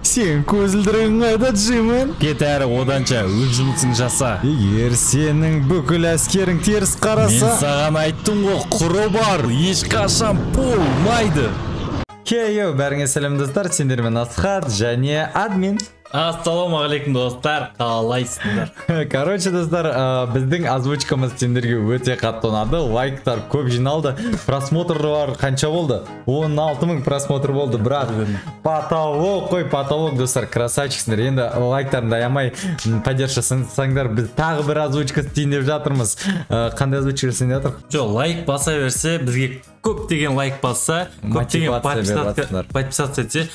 Сен көзілдірігің қайда Джимин? Кет әрі оданша өз жұмысың жаса. Егер сенің бүкіл әскерің теріс қараса, Мен саған айттым ғой, құры бар, ешқашан болмайды. Кейо, бәріңе сәлем достар, сендермен Асхат және админ. Ассалаумағалейкум достар, қалайсыңдар? Короче, достар, біздің озвучкамыз сендерге өте қатты ұнады. Лайктар көп жиналды. Просмотрлар қанша болды? 16 000 просмотр болды, бірақ потолок қой, потолок, достар, красавчиксіңдер. Енді лайктарын аямай поддержасаңдар, біз тағы бір озвучка істейін деп жатырмыз. Қандай озвучка істейін деп жатыр? Жоқ, лайк баса берсе, бізге көптеген лайк баса, көптеген подписаться етсе,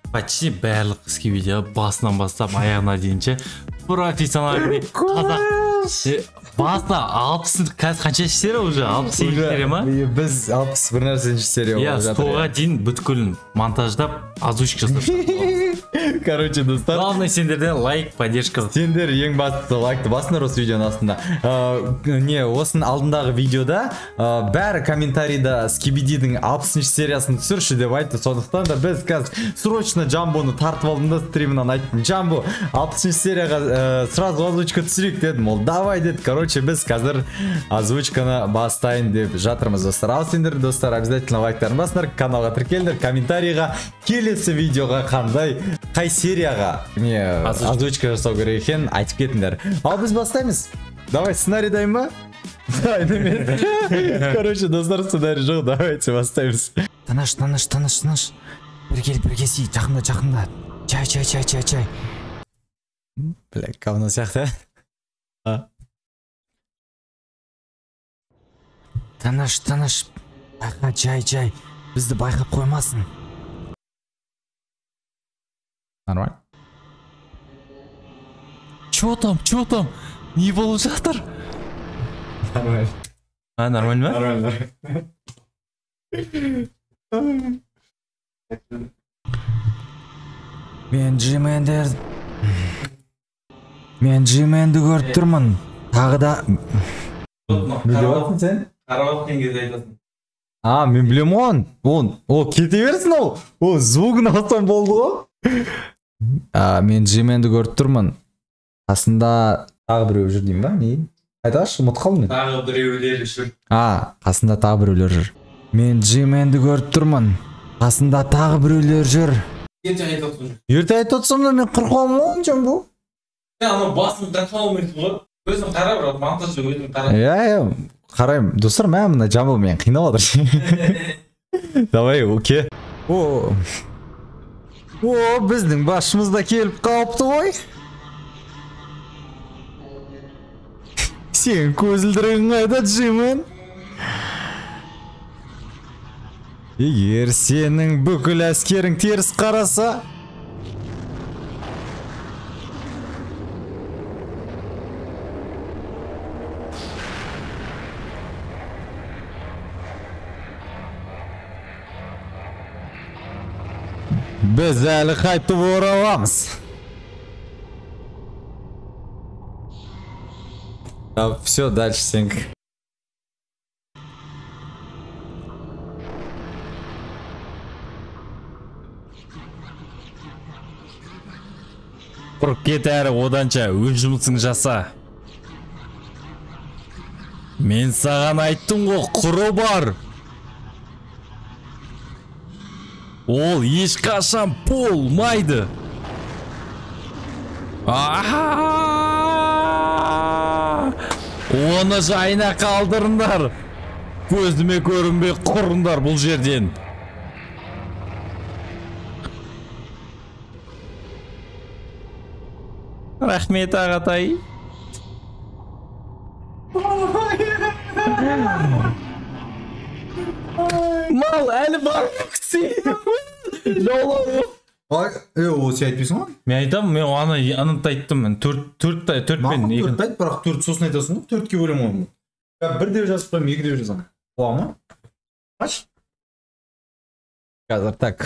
почти барлық іске видео басынан бастап аяғына дейінше профессиональный қазақ баста 60 қазір қанша серия уже 68 серия ма? Біз 61 нәрсенші серия болып жатыр. Соға дейін бүткілін монтаждап озвучка жасап. Короче, достар, главное сендерден лайк, поддержка. Сендер ең бастысы лайкты басыңдар осы видеоның астында. Осының алдындағы видеода бәрі комментарийда Скибидидің 60 сериясын түсірші деп айтты. Сондықтан да біз қазір срочно Джамбоны тартып алдым да стримінен айттым. Джамбо 60 серияға сразу озвучка түсірейік дедім. Ол давай деді. Короче, біз қазір озвучканы бастайын деп жатырмыз, достар. Ал сендер, достар, обязательно лайктарын басыңдар, каналға тіркелдер, комментарийға келесі видеоға қай серияға озвучка жасау керек екенін айтып кетіңдер. Ал біз бастаймыз. Давай, сценарий дайын ба? Дайын емес. Короче, достар, сценарий жоқ, давайте бастаймыз. Тыныш. Бір кесі, жақында. Чай. Бля, говно сияқты. Тыныш. Байқа, чай. Бізді байқап қоймасын. Нормально? Чё там? Не болып жатыр? Нормально. Нормально ма? Нормально. Мен Джименді көріп тұрмын. Тағы да... Білемін сен? Қарауаткен кезде айтасың. Мен білемін О, кете берсін ол. О, звугын алсам болды ғой. Мен Джименді көріп тұрмын. Қасында тағы біреу жүр деймін ба? Не? Айташы, ұмыт қалдым мен. Тағы біреулер жүр. Қасында тағы біреулер жүр. Мен Джименді көріп тұрмын. Қасында тағы біреулер жүр. Ерте айтып отырсам да мен қырқуам ғой, Джамбо. Ана басын қырқауым ғой. Өзің қара бір, монтажы өзің қара. Иә, қарайым. Достар, мына Джамбо мен қинап отыр. Давай, оке. О, біздің басшымыз да келіп қалыпты ғой. Сен көзілдірігің қайда, Джимин? Егер сенің бүкіл әскерің теріс қараса, біз әлі қайтып ораламыз. Все, дальше сенк. Құрып кет әрі оданша өз жұмысың жаса. Мен саған айттым ғой, құры бар. Ол ешқашан болмайды. Оны жайына қалдырыңдар. Көзіме көрінбей құрыңдар бұл жерден. Рахмет ағатай. Мал әлі бар күтсе. Ол сен айтпайсың ғой? Мен айтам, мен анытты айттым. Төрт пен мақым төрт айт, бірақ төрт сосын айтасың ғой, төртке бөлем ғой. Бір деп жазып қойым, екі деп жазам. Оға ма? Қаш? Қазір так,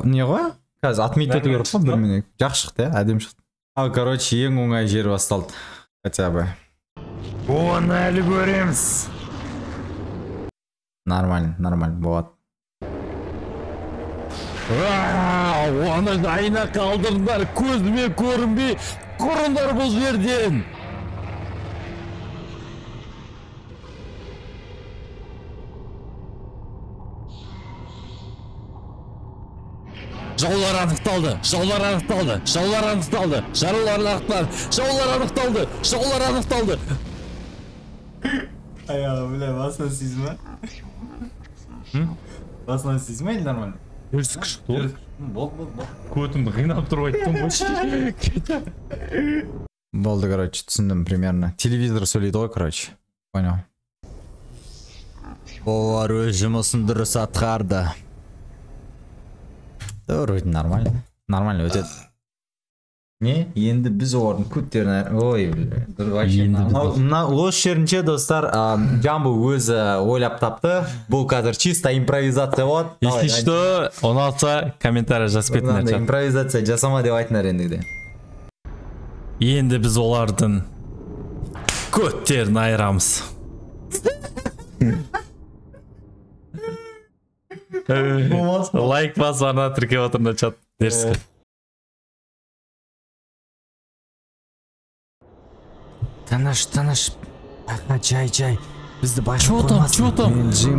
не ғой? Қазір отметь ету керек қой, бір менен. Жақсы шықты, әдем шықты. Короче, ең оңай жер басталды. Хотя бы. Оны әлі көреміз. Нормально, болады. Оны жайына қалдырыңдар, көзіме көрінбей құрыңдар бұл жерден. Жаулар анықталды. Аяғы, бля, басынан сезме? Басынан сезме или нормально? Өрсік шықты. Бол. Көтімді қинап тұрып айттым ғой. Болды, короче, түсіндім примерно. Телевизор сөйлейді ғой, короче. Понял. Олар өз жұмысын дұрыс атқарды. Да, вроде нормально. Нормально өтеді. Не? Енді біз олардың көттерін... Ой, мына осы жерінше, достар, Джамбо өзі ойлап тапты. Бұл қазір чисто импровизация болады. Если что, ұнатса комментарий жазып кетіңдер. Импровизация жасама деп айтыңдар ендігіде. Енді біз олардың көттерін айырамыз. Лайк бас арна тіркеп отырында чат дерсі. Таныш. Жай. Бізді байқап қоймасын. Чё там?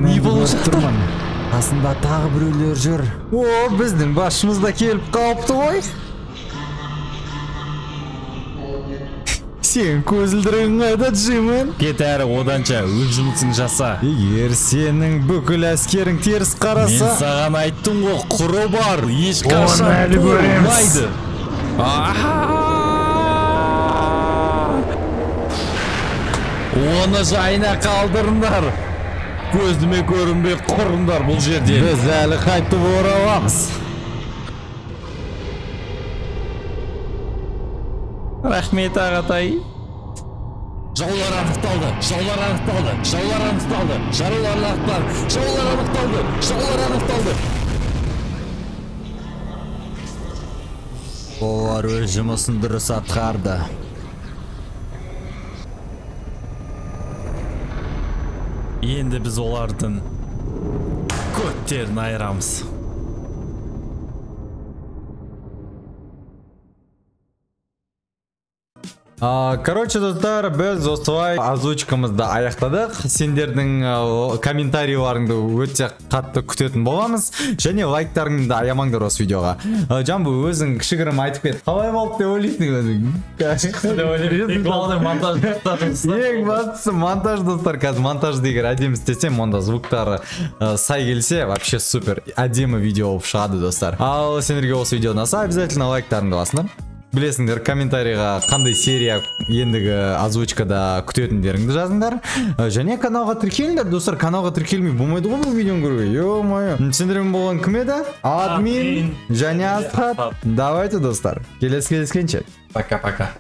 Не болып жатыр? Қасында тағы біреулер жүр. О, біздің басымызда келіп қалыпты ғой. Сен көзілдірігің қайда, Джимен? Кет әрі оданша өз жұмысын жаса. Егер сенің бүкіл әскерің теріс қараса... Мен саған айттым ғой, құры бар, ешқашан болмайды. Оны жайына қалдырыңдар. Көзіме көрінбей құрыңдар бұл жерде. Біз әлі қайтып ораламыз. Рахмет ағатай. Жаулар анықталды. Олар өз жұмысын дұрыс атқарды. Енді біз олардың көттерін айырамыз. Короче, достар, біз осылай озвучкамызды аяқтадық. Сендердің комментарийларыңды өте қатты күтетін боламыз. Және лайктарыңды аямаңдар осы видеоға. Джамбо, өзің кішігірім айтып кет. Қалай болды деп ойлайсың? Ең бастысы монтаж, достар. Қазір монтаж дегер әдемі істесем, онда звуктары сай келсе, вообще супер. Әдемі видео болып шығады, достар. Ал сендерге осы видео ұнаса, обязательно лайктарыңды басыңдар. Білесіңдер, комментарийға қандай серия ендігі озвучкада күтетіндеріңді жазыңдар. Және каналға тіркеліңдер, достар. Каналға тіркелмей болмайды ғой бұл видеоны көруге. Ё-моё. Сендермен болған кім еді? Админ және Асхат. Давайте, достар. Келесі кездескенше. Пока-пока.